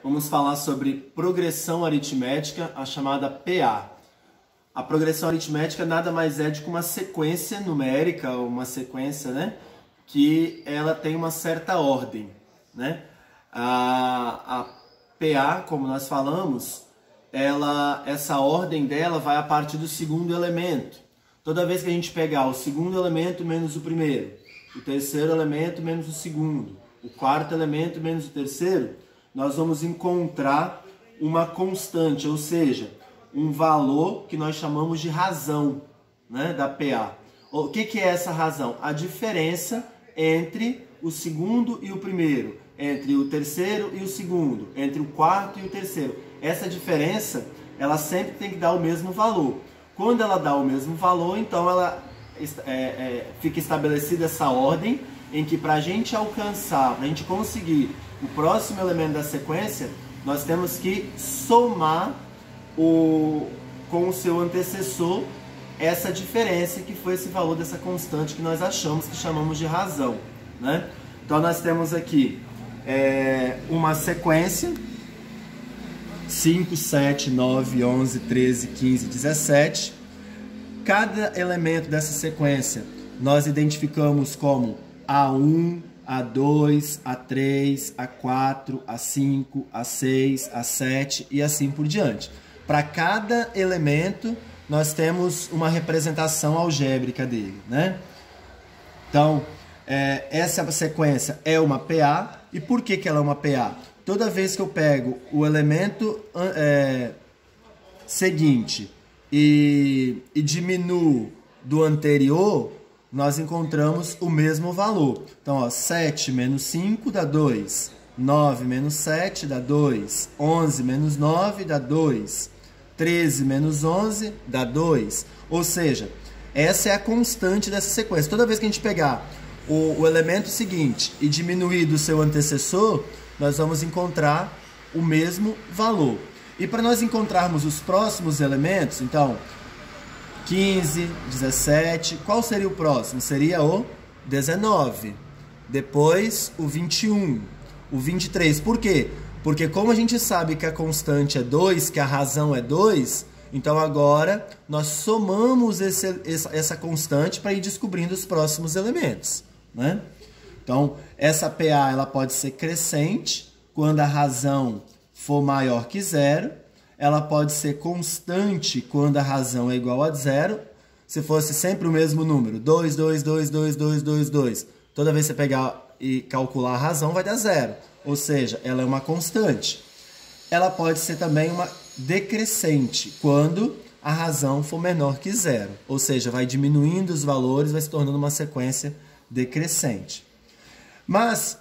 Vamos falar sobre progressão aritmética, a chamada PA. A progressão aritmética nada mais é do que uma sequência numérica, uma sequência, né, que ela tem uma certa ordem, né? A PA, como nós falamos, essa ordem dela vai a partir do segundo elemento. Toda vez que a gente pegar o segundo elemento menos o primeiro, o terceiro elemento menos o segundo, o quarto elemento menos o terceiro, nós vamos encontrar uma constante, ou seja, um valor que nós chamamos de razão, né, da PA. O que é essa razão? A diferença entre o segundo e o primeiro, entre o terceiro e o segundo, entre o quarto e o terceiro. Essa diferença, ela sempre tem que dar o mesmo valor. Quando ela dá o mesmo valor, então ela fica estabelecida essa ordem em que para a gente alcançar, para a gente conseguir o próximo elemento da sequência, nós temos que somar com o seu antecessor essa diferença que foi esse valor dessa constante que nós achamos, que chamamos de razão, né? Então nós temos aqui uma sequência 5, 7, 9, 11, 13, 15, 17. Cada elemento dessa sequência nós identificamos como A1, A2, A3, A4, A5, A6, A7 e assim por diante. Para cada elemento nós temos uma representação algébrica dele, né? Então, essa sequência é uma PA. E por que ela é uma PA? Toda vez que eu pego o elemento seguinte e diminuo do anterior, nós encontramos o mesmo valor. Então, ó, 7 menos 5 dá 2, 9 menos 7 dá 2, 11 menos 9 dá 2, 13 menos 11 dá 2. Ou seja, essa é a constante dessa sequência. Toda vez que a gente pegar o elemento seguinte e diminuir do seu antecessor, nós vamos encontrar o mesmo valor. E para nós encontrarmos os próximos elementos, então, 15, 17, qual seria o próximo? Seria o 19. Depois, o 21, o 23. Por quê? Porque como a gente sabe que a constante é 2, que a razão é 2, então agora nós somamos essa constante para ir descobrindo os próximos elementos, né? Então, essa PA ela pode ser crescente quando a razão for maior que 0. Ela pode ser constante quando a razão é igual a 0. Se fosse sempre o mesmo número, 2, 2, 2, 2, 2, 2, 2, toda vez que você pegar e calcular a razão vai dar 0. Ou seja, ela é uma constante. Ela pode ser também uma decrescente quando a razão for menor que 0. Ou seja, vai diminuindo os valores, vai se tornando uma sequência decrescente. Mas,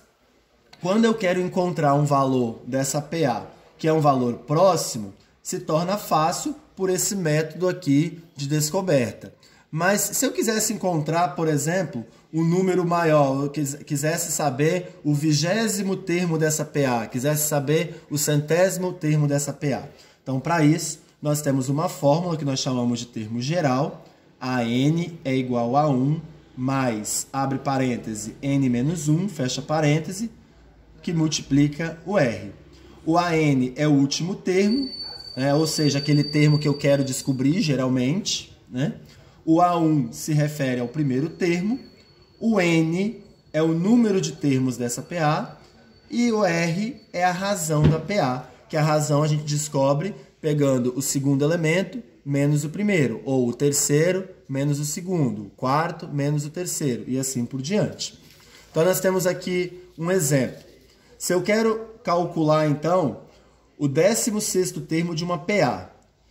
quando eu quero encontrar um valor dessa PA, que é um valor próximo, se torna fácil por esse método aqui de descoberta. Mas, se eu quisesse encontrar, por exemplo, um número maior, eu quisesse saber o 20º termo dessa PA, quisesse saber o 100º termo dessa PA. Então, para isso, nós temos uma fórmula que nós chamamos de termo geral. A n é igual a 1 mais, abre parêntese, n menos 1, fecha parêntese, que multiplica o r. O AN é o último termo, né? Ou seja, aquele termo que eu quero descobrir, geralmente, né? O A1 se refere ao primeiro termo, o N é o número de termos dessa PA e o R é a razão da PA, que a razão a gente descobre pegando o segundo elemento menos o primeiro, ou o terceiro menos o segundo, o quarto menos o terceiro, e assim por diante. Então, nós temos aqui um exemplo. Se eu quero calcular, então, o 16º termo de uma PA,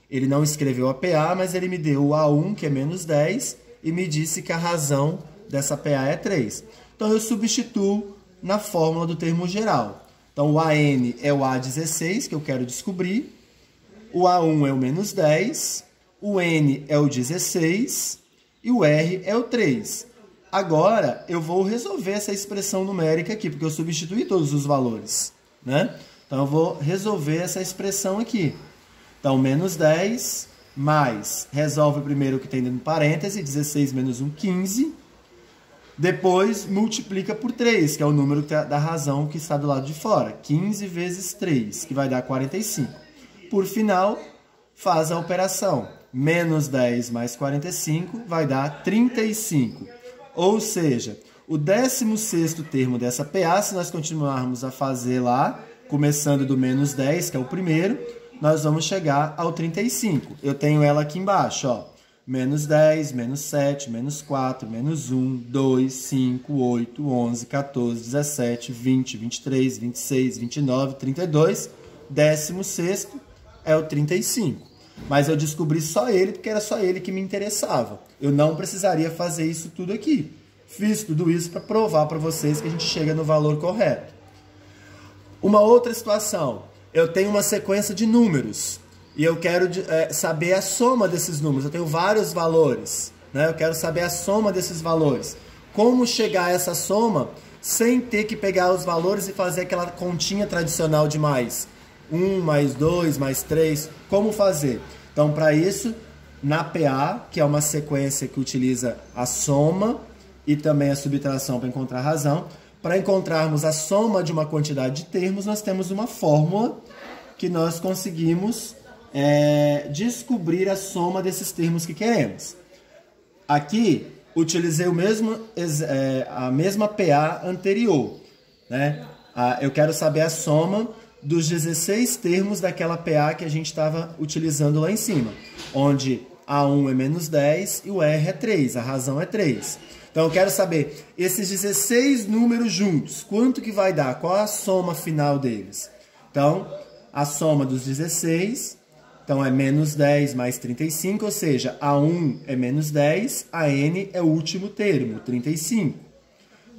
ele não escreveu a PA, mas ele me deu o A1, que é menos 10, e me disse que a razão dessa PA é 3. Então, eu substituo na fórmula do termo geral. Então, o AN é o A16, que eu quero descobrir, o A1 é o menos 10, o N é o 16 e o R é o 3. Agora, eu vou resolver essa expressão numérica aqui, porque eu substituí todos os valores, né? Então, eu vou resolver essa expressão aqui. Então, menos 10 mais, resolve primeiro o que tem dentro do parêntese, 16 menos 1, 15. Depois multiplica por 3, que é o número da razão que está do lado de fora. 15 vezes 3, que vai dar 45. Por final, faz a operação. Menos 10 mais 45 vai dar 35. Ou seja, o 16º termo dessa PA, se nós continuarmos a fazer lá, começando do menos 10, que é o primeiro, nós vamos chegar ao 35. Eu tenho ela aqui embaixo, ó. Menos 10, menos 7, menos 4, menos 1, 2, 5, 8, 11, 14, 17, 20, 23, 26, 29, 32. 16º é o 35. Mas eu descobri só ele porque era só ele que me interessava. Eu não precisaria fazer isso tudo aqui. Fiz tudo isso para provar para vocês que a gente chega no valor correto. Uma outra situação. Eu tenho uma sequência de números. E eu quero saber a soma desses números. Eu tenho vários valores, né? Eu quero saber a soma desses valores. Como chegar a essa soma sem ter que pegar os valores e fazer aquela continha tradicional de mais 1, mais 2, mais 3. Como fazer? Então, para isso, na PA, que é uma sequência que utiliza a soma e também a subtração para encontrar a razão, para encontrarmos a soma de uma quantidade de termos, nós temos uma fórmula que nós conseguimos descobrir a soma desses termos que queremos. Aqui, utilizei a mesma PA anterior, né? Eu quero saber a soma dos 16 termos daquela PA que a gente estava utilizando lá em cima, onde A1 é menos 10 e o R é 3, a razão é 3. Então, eu quero saber esses 16 números juntos, quanto que vai dar? Qual a soma final deles? Então, a soma dos 16... Então, é menos 10 mais 35, ou seja, A1 é menos 10, a N é o último termo, 35.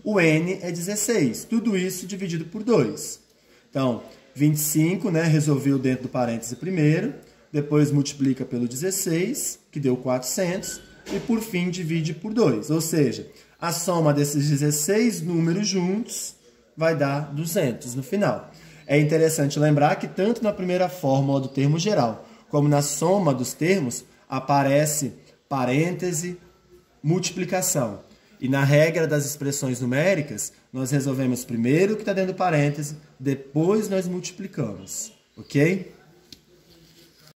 O N é 16, tudo isso dividido por 2. Então, 25, né, resolveu dentro do parêntese primeiro, depois multiplica pelo 16, que deu 400, e por fim divide por 2. Ou seja, a soma desses 16 números juntos vai dar 200 no final. É interessante lembrar que tanto na primeira fórmula do termo geral, como na soma dos termos, aparece parêntese, multiplicação. E na regra das expressões numéricas, nós resolvemos primeiro o que está dentro do parêntese, depois nós multiplicamos, ok?